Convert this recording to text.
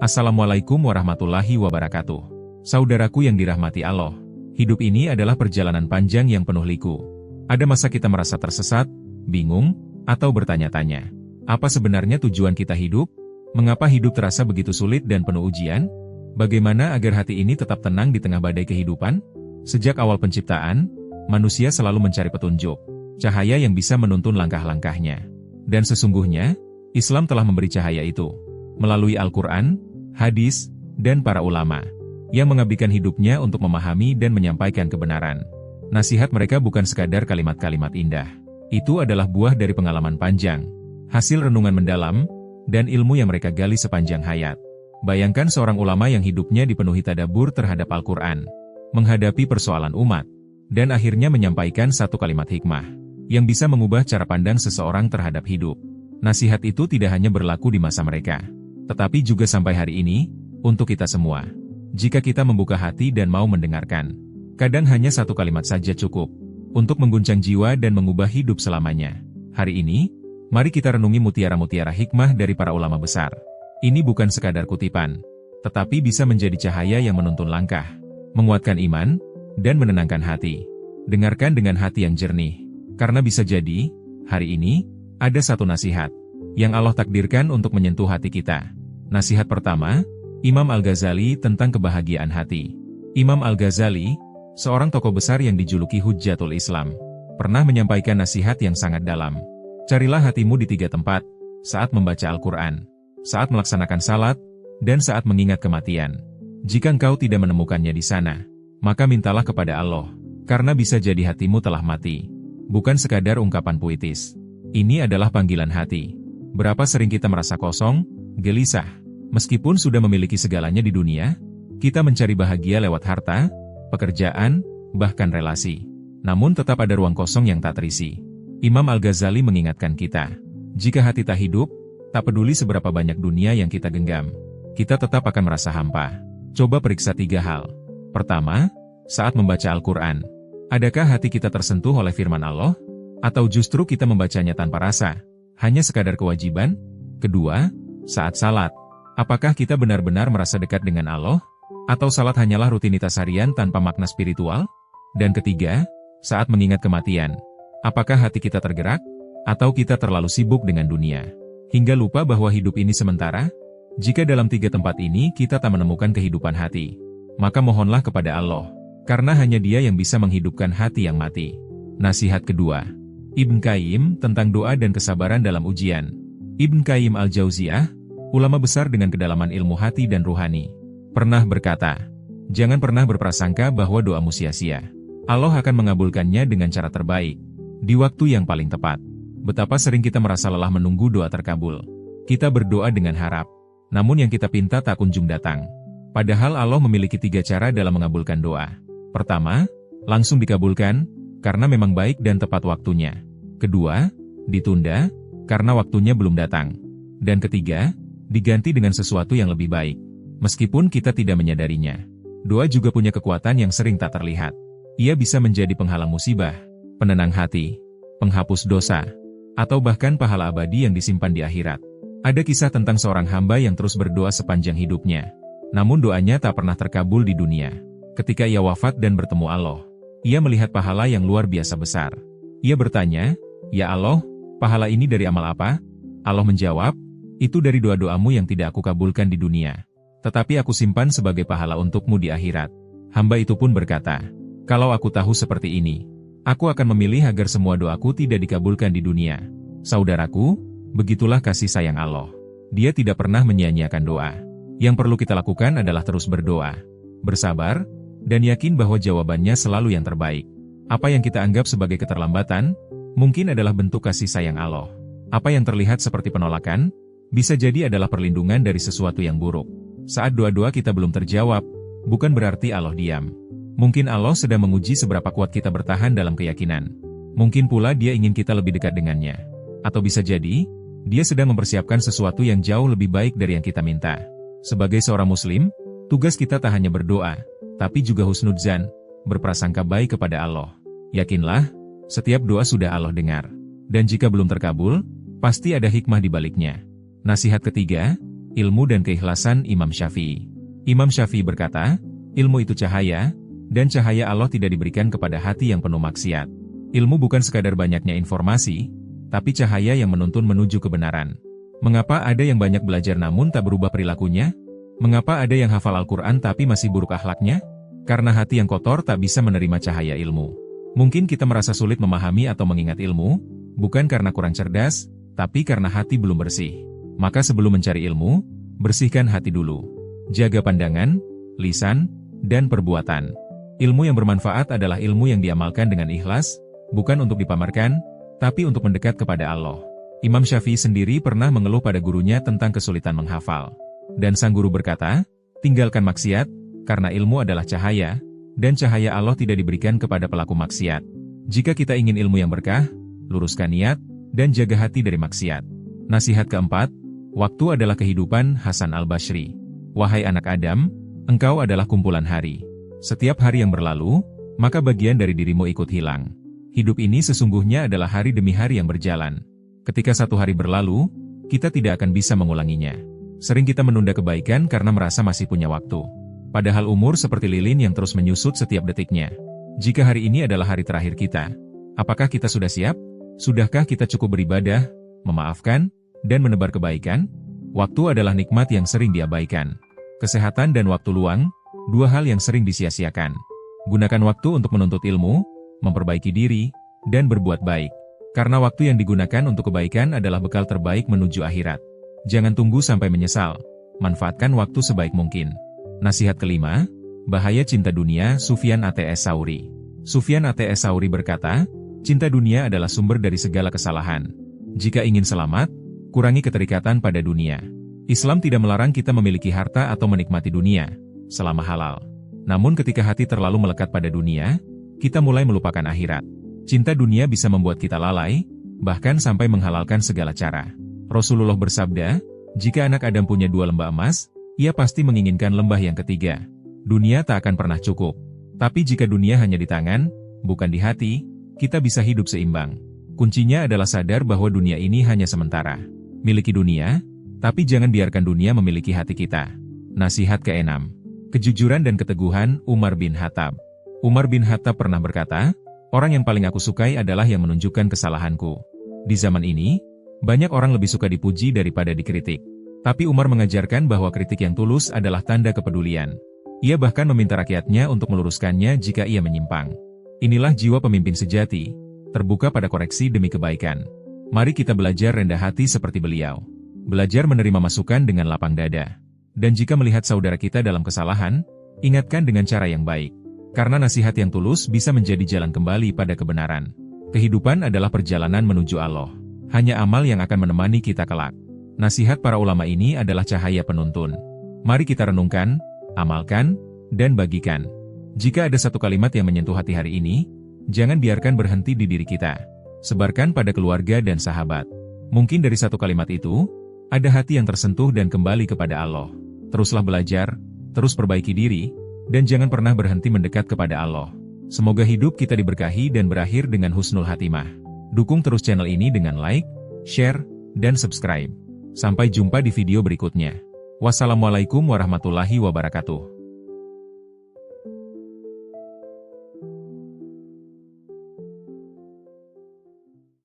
Assalamualaikum warahmatullahi wabarakatuh. Saudaraku yang dirahmati Allah, hidup ini adalah perjalanan panjang yang penuh liku. Ada masa kita merasa tersesat, bingung, atau bertanya-tanya, apa sebenarnya tujuan kita hidup? Mengapa hidup terasa begitu sulit dan penuh ujian? Bagaimana agar hati ini tetap tenang di tengah badai kehidupan? Sejak awal penciptaan, manusia selalu mencari petunjuk, cahaya yang bisa menuntun langkah-langkahnya. Dan sesungguhnya, Islam telah memberi cahaya itu, melalui Al-Quran, hadis, dan para ulama, yang mengabdikan hidupnya untuk memahami dan menyampaikan kebenaran. Nasihat mereka bukan sekadar kalimat-kalimat indah. Itu adalah buah dari pengalaman panjang, hasil renungan mendalam, dan ilmu yang mereka gali sepanjang hayat. Bayangkan seorang ulama yang hidupnya dipenuhi tadabbur terhadap Al-Quran, menghadapi persoalan umat, dan akhirnya menyampaikan satu kalimat hikmah, yang bisa mengubah cara pandang seseorang terhadap hidup. Nasihat itu tidak hanya berlaku di masa mereka, tetapi juga sampai hari ini, untuk kita semua. Jika kita membuka hati dan mau mendengarkan, kadang hanya satu kalimat saja cukup, untuk mengguncang jiwa dan mengubah hidup selamanya. Hari ini, mari kita renungi mutiara-mutiara hikmah dari para ulama besar. Ini bukan sekadar kutipan, tetapi bisa menjadi cahaya yang menuntun langkah, menguatkan iman, dan menenangkan hati. Dengarkan dengan hati yang jernih, karena bisa jadi, hari ini, ada satu nasihat yang Allah takdirkan untuk menyentuh hati kita. Nasihat pertama, Imam Al-Ghazali tentang kebahagiaan hati. Imam Al-Ghazali, seorang tokoh besar yang dijuluki Hujjatul Islam, pernah menyampaikan nasihat yang sangat dalam. Carilah hatimu di 3 tempat, saat membaca Al-Quran, saat melaksanakan salat, dan saat mengingat kematian. Jika engkau tidak menemukannya di sana, maka mintalah kepada Allah, karena bisa jadi hatimu telah mati. Bukan sekadar ungkapan puitis. Ini adalah panggilan hati. Berapa sering kita merasa kosong, gelisah. Meskipun sudah memiliki segalanya di dunia, kita mencari bahagia lewat harta, pekerjaan, bahkan relasi. Namun tetap ada ruang kosong yang tak terisi. Imam Al-Ghazali mengingatkan kita, jika hati tak hidup, tak peduli seberapa banyak dunia yang kita genggam, kita tetap akan merasa hampa. Coba periksa 3 hal. Pertama, saat membaca Al-Quran, adakah hati kita tersentuh oleh firman Allah? Atau justru kita membacanya tanpa rasa, hanya sekadar kewajiban? Kedua, saat salat, apakah kita benar-benar merasa dekat dengan Allah? Atau salat hanyalah rutinitas harian tanpa makna spiritual? Dan ketiga, saat mengingat kematian, apakah hati kita tergerak? Atau kita terlalu sibuk dengan dunia, hingga lupa bahwa hidup ini sementara? Jika dalam 3 tempat ini kita tak menemukan kehidupan hati, maka mohonlah kepada Allah, karena hanya Dia yang bisa menghidupkan hati yang mati. Nasihat kedua, Ibn Qayyim tentang doa dan kesabaran dalam ujian. Ibn Qayyim Al-Jauziyah, ulama besar dengan kedalaman ilmu hati dan ruhani, pernah berkata, jangan pernah berprasangka bahwa doamu sia-sia. Allah akan mengabulkannya dengan cara terbaik, di waktu yang paling tepat. Betapa sering kita merasa lelah menunggu doa terkabul. Kita berdoa dengan harap, namun yang kita pinta tak kunjung datang. Padahal Allah memiliki 3 cara dalam mengabulkan doa. Pertama, langsung dikabulkan, karena memang baik dan tepat waktunya. Kedua, ditunda, karena waktunya belum datang. Dan ketiga, diganti dengan sesuatu yang lebih baik, meskipun kita tidak menyadarinya. Doa juga punya kekuatan yang sering tak terlihat. Ia bisa menjadi penghalang musibah, penenang hati, penghapus dosa, atau bahkan pahala abadi yang disimpan di akhirat. Ada kisah tentang seorang hamba yang terus berdoa sepanjang hidupnya, namun doanya tak pernah terkabul di dunia. Ketika ia wafat dan bertemu Allah, ia melihat pahala yang luar biasa besar. Ia bertanya, "Ya Allah, pahala ini dari amal apa?" Allah menjawab, "Itu dari doa-doamu yang tidak aku kabulkan di dunia, tetapi aku simpan sebagai pahala untukmu di akhirat." Hamba itu pun berkata, "Kalau aku tahu seperti ini, aku akan memilih agar semua doaku tidak dikabulkan di dunia." Saudaraku, begitulah kasih sayang Allah. Dia tidak pernah menyia-nyiakan doa. Yang perlu kita lakukan adalah terus berdoa, bersabar, dan yakin bahwa jawabannya selalu yang terbaik. Apa yang kita anggap sebagai keterlambatan, mungkin adalah bentuk kasih sayang Allah. Apa yang terlihat seperti penolakan, bisa jadi adalah perlindungan dari sesuatu yang buruk. Saat doa-doa kita belum terjawab, bukan berarti Allah diam. Mungkin Allah sedang menguji seberapa kuat kita bertahan dalam keyakinan. Mungkin pula Dia ingin kita lebih dekat dengannya. Atau bisa jadi, Dia sedang mempersiapkan sesuatu yang jauh lebih baik dari yang kita minta. Sebagai seorang Muslim, tugas kita tak hanya berdoa, tapi juga husnudzan, berprasangka baik kepada Allah. Yakinlah, setiap doa sudah Allah dengar. Dan jika belum terkabul, pasti ada hikmah di baliknya. Nasihat ketiga, ilmu dan keikhlasan Imam Syafi'i. Imam Syafi'i berkata, ilmu itu cahaya, dan cahaya Allah tidak diberikan kepada hati yang penuh maksiat. Ilmu bukan sekadar banyaknya informasi, tapi cahaya yang menuntun menuju kebenaran. Mengapa ada yang banyak belajar namun tak berubah perilakunya? Mengapa ada yang hafal Al-Quran tapi masih buruk akhlaknya? Karena hati yang kotor tak bisa menerima cahaya ilmu. Mungkin kita merasa sulit memahami atau mengingat ilmu, bukan karena kurang cerdas, tapi karena hati belum bersih. Maka sebelum mencari ilmu, bersihkan hati dulu. Jaga pandangan, lisan, dan perbuatan. Ilmu yang bermanfaat adalah ilmu yang diamalkan dengan ikhlas, bukan untuk dipamerkan, tapi untuk mendekat kepada Allah. Imam Syafi'i sendiri pernah mengeluh pada gurunya tentang kesulitan menghafal. Dan sang guru berkata, tinggalkan maksiat, karena ilmu adalah cahaya, dan cahaya Allah tidak diberikan kepada pelaku maksiat. Jika kita ingin ilmu yang berkah, luruskan niat, dan jaga hati dari maksiat. Nasihat keempat, waktu adalah kehidupan. Hasan Al-Basri. Wahai anak Adam, engkau adalah kumpulan hari. Setiap hari yang berlalu, maka bagian dari dirimu ikut hilang. Hidup ini sesungguhnya adalah hari demi hari yang berjalan. Ketika satu hari berlalu, kita tidak akan bisa mengulanginya. Sering kita menunda kebaikan karena merasa masih punya waktu. Padahal umur seperti lilin yang terus menyusut setiap detiknya. Jika hari ini adalah hari terakhir kita, apakah kita sudah siap? Sudahkah kita cukup beribadah, memaafkan, dan menebar kebaikan? Waktu adalah nikmat yang sering diabaikan. Kesehatan dan waktu luang, dua hal yang sering disia-siakan. Gunakan waktu untuk menuntut ilmu, memperbaiki diri, dan berbuat baik. Karena waktu yang digunakan untuk kebaikan adalah bekal terbaik menuju akhirat. Jangan tunggu sampai menyesal. Manfaatkan waktu sebaik mungkin. Nasihat kelima, bahaya cinta dunia. Sufyan Ats Tsauri. Sufyan Ats Tsauri berkata, cinta dunia adalah sumber dari segala kesalahan. Jika ingin selamat, kurangi keterikatan pada dunia. Islam tidak melarang kita memiliki harta atau menikmati dunia, selama halal. Namun ketika hati terlalu melekat pada dunia, kita mulai melupakan akhirat. Cinta dunia bisa membuat kita lalai, bahkan sampai menghalalkan segala cara. Rasulullah bersabda, jika anak Adam punya 2 lembah emas, ia pasti menginginkan lembah yang ketiga. Dunia tak akan pernah cukup. Tapi jika dunia hanya di tangan, bukan di hati, kita bisa hidup seimbang. Kuncinya adalah sadar bahwa dunia ini hanya sementara. Miliki dunia, tapi jangan biarkan dunia memiliki hati kita. Nasihat ke-6. Kejujuran dan keteguhan. Umar bin Khattab. Umar bin Khattab pernah berkata, orang yang paling aku sukai adalah yang menunjukkan kesalahanku. Di zaman ini, banyak orang lebih suka dipuji daripada dikritik. Tapi Umar mengajarkan bahwa kritik yang tulus adalah tanda kepedulian. Ia bahkan meminta rakyatnya untuk meluruskannya jika ia menyimpang. Inilah jiwa pemimpin sejati, terbuka pada koreksi demi kebaikan. Mari kita belajar rendah hati seperti beliau. Belajar menerima masukan dengan lapang dada. Dan jika melihat saudara kita dalam kesalahan, ingatkan dengan cara yang baik. Karena nasihat yang tulus bisa menjadi jalan kembali pada kebenaran. Kehidupan adalah perjalanan menuju Allah. Hanya amal yang akan menemani kita kelak. Nasihat para ulama ini adalah cahaya penuntun. Mari kita renungkan, amalkan, dan bagikan. Jika ada satu kalimat yang menyentuh hati hari ini, jangan biarkan berhenti di diri kita. Sebarkan pada keluarga dan sahabat. Mungkin dari satu kalimat itu, ada hati yang tersentuh dan kembali kepada Allah. Teruslah belajar, terus perbaiki diri, dan jangan pernah berhenti mendekat kepada Allah. Semoga hidup kita diberkahi dan berakhir dengan husnul hatimah. Dukung terus channel ini dengan like, share, dan subscribe. Sampai jumpa di video berikutnya. Wassalamualaikum warahmatullahi wabarakatuh.